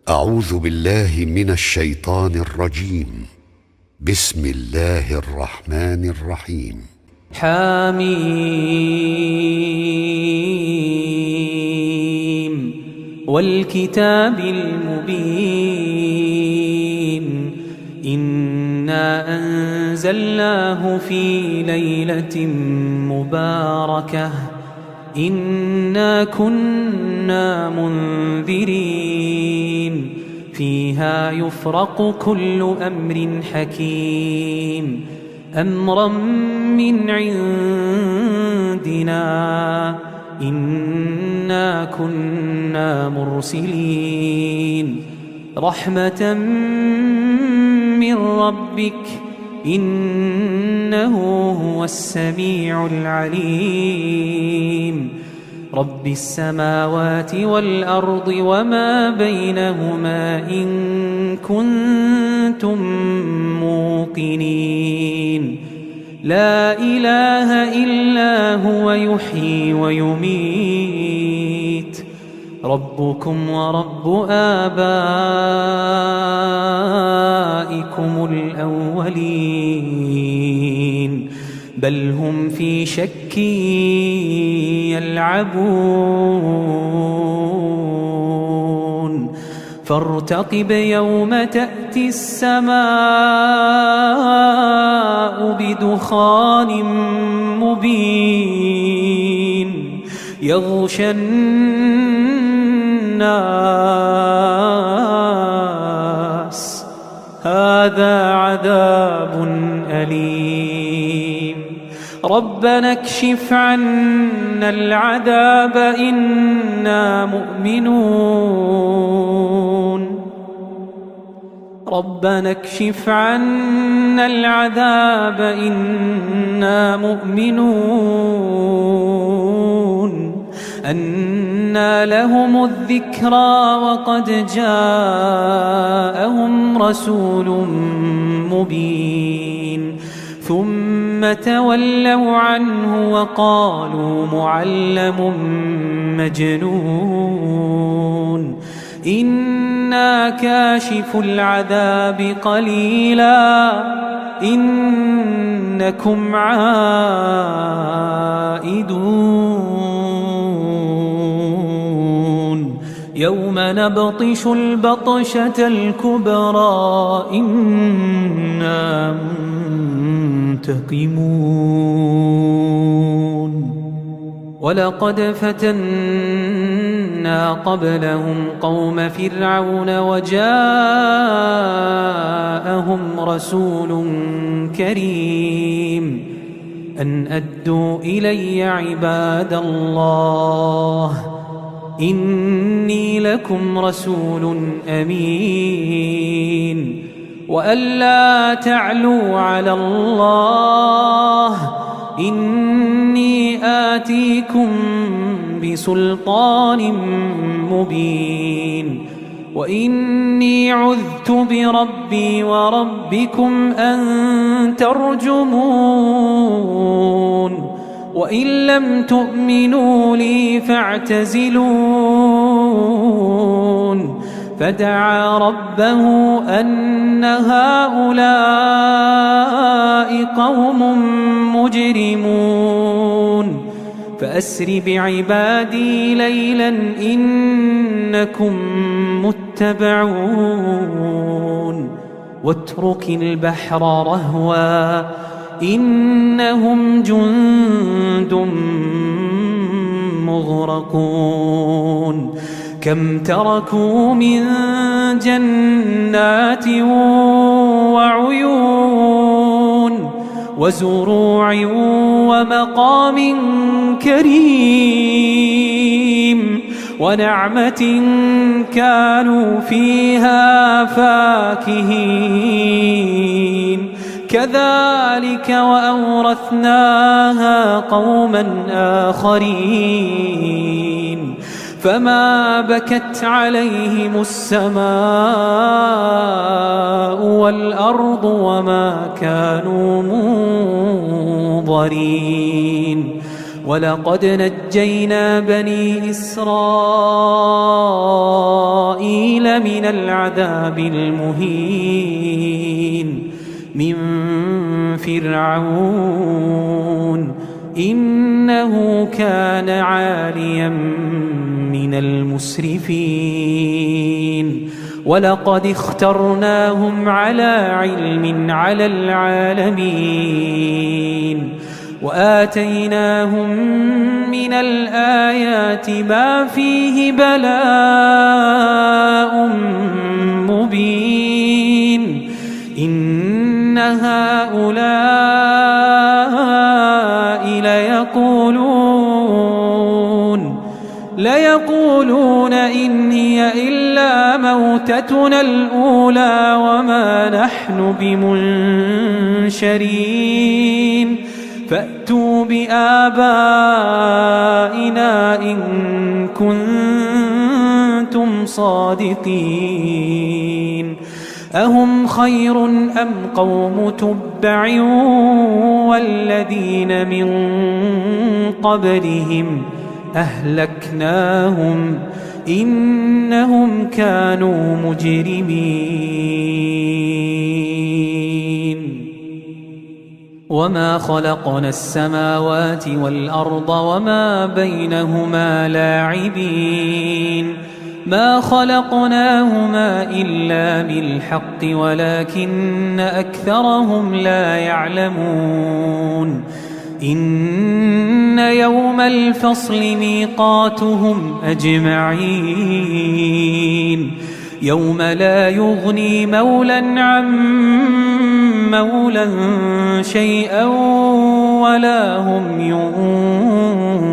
أعوذ بالله من الشيطان الرجيم. بسم الله الرحمن الرحيم. حميم والكتاب المبين إنا أنزلناه في ليلة مباركة إنا كنا منذرين فيها يفرق كل أمر حكيم أمرا من عندنا إنا كنا مرسلين رحمة من ربك إنه هو السميع العليم رب السماوات والأرض وما بينهما إن كنتم موقنين لا إله إلا هو يحيي ويميت ربكم ورب آبائكم الأولين بل هم في شك يلعبون فارتقب يوم تأتي السماء بدخان مبين يغشى الناس هذا عذاب أليم ربنا اكشف عنا العذاب إنا مؤمنون ربنا اكشف عنا العذاب إنا مؤمنون أنى لهم الذكرى وقد جاءهم رسول مبين ثم تولوا عنه وقالوا معلم مجنون إنا كاشف العذاب قليلا إنكم عائدون يوم نبطش البطشة الكبرى إنا منتقمون ولقد فتنا قبلهم قوم فرعون وجاءهم رسول كريم أن أدوا إلي عباد الله إني لكم رسول أمين وألا تعلوا على الله إني آتيكم بسلطان مبين وإني عذت بربي وربكم أن ترجمون وإن لم تؤمنوا لي فاعتزلون فدعا ربه أن هؤلاء قوم مجرمون فأسر بعبادي ليلا إنكم متبعون واترك البحر رهوا إنهم جند مغرقون كم تركوا من جنات وعيون وزروع ومقام كريم ونعمة كانوا فيها فاكهين كذلك وأورثناها قوما آخرين فما بكت عليهم السماء والأرض وما كانوا منظرين ولقد نجينا بني إسرائيل من العذاب المهين من فرعون إنه كان عاليا من المسرفين ولقد اخترناهم على علم على العالمين وآتيناهم من الآيات ما فيه بلاء مبين إن هؤلاء ليقولون إن هي إلا موتتنا الأولى وما نحن بمنشرين فأتوا بآبائنا إن كنتم صادقين أهم خير أم قوم تبع والذين من قبلهم أهلكناهم إنهم كانوا مجرمين وما خلقنا السماوات والأرض وما بينهما لاعبين ما خلقناهما إلا بالحق ولكن أكثرهم لا يعلمون إن يوم الفصل ميقاتهم أجمعين يوم لا يغني مولا عن مولا شيئا ولا هم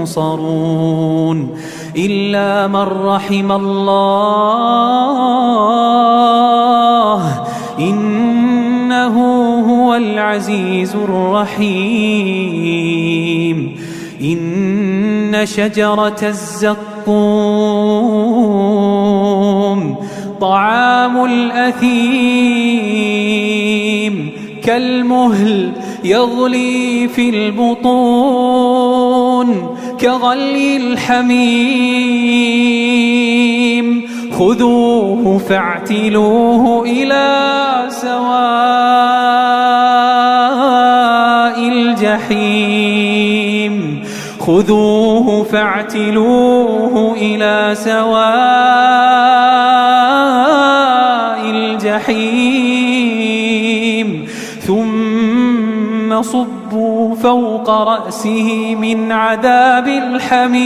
ينصرون إلا من رحم الله إنه هو العزيز الرحيم إن شجرة الزقوم طعام الأثيم كالمهل يغلي في البطون كغلي الحميم خذوه فاعتلوه إلى سواء الجحيم خذوه فاعتلوه إلى سواء الجحيم ثم صبوا فوق رأسه من عذاب الحميم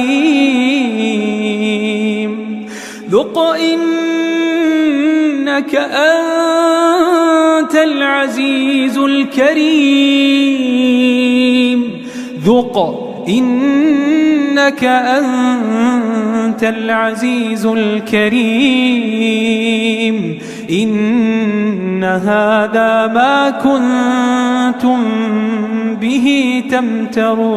ذق إنك أنت العزيز الكريم ذق إنك أنت العزيز الكريم إن هذا ما كنتم به تمترون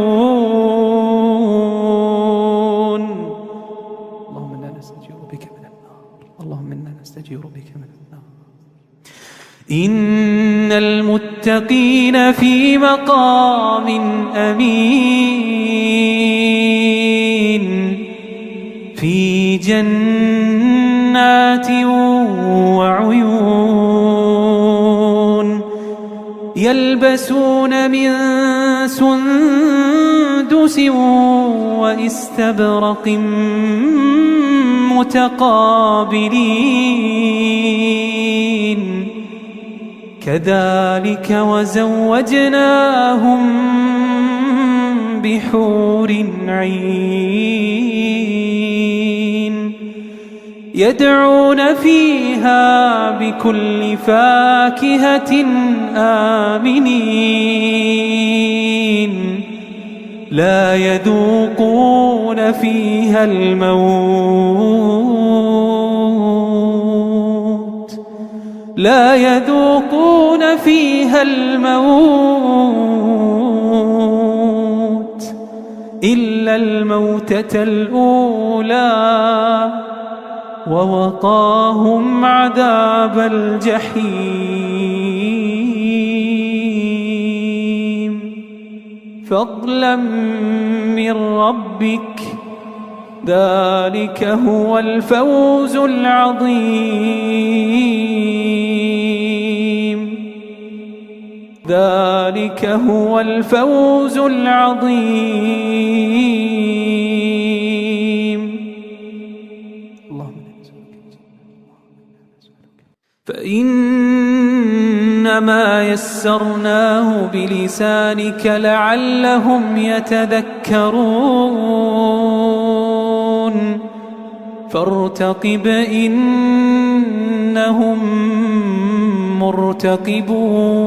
اللهم إنا نستجير بك من النار اللهم إنا نستجير بك من النار إن المتقين في مقام أمين في جنات وعيون يلبسون من سندس واستبرق متقابلين كذلك وزوجناهم بحور عين يدعون فيها بكل فاكهة آمنين لا يذوقون فيها الموت لا يذوقون فيها الموت إلا الموتة الأولى ووقاهم عذاب الجحيم فضلا من ربك ذلك هو الفوز العظيم ذلك هو الفوز العظيم. فإنما يسرناه بلسانك لعلهم يتذكرون فارتقب إنهم مرتقبون.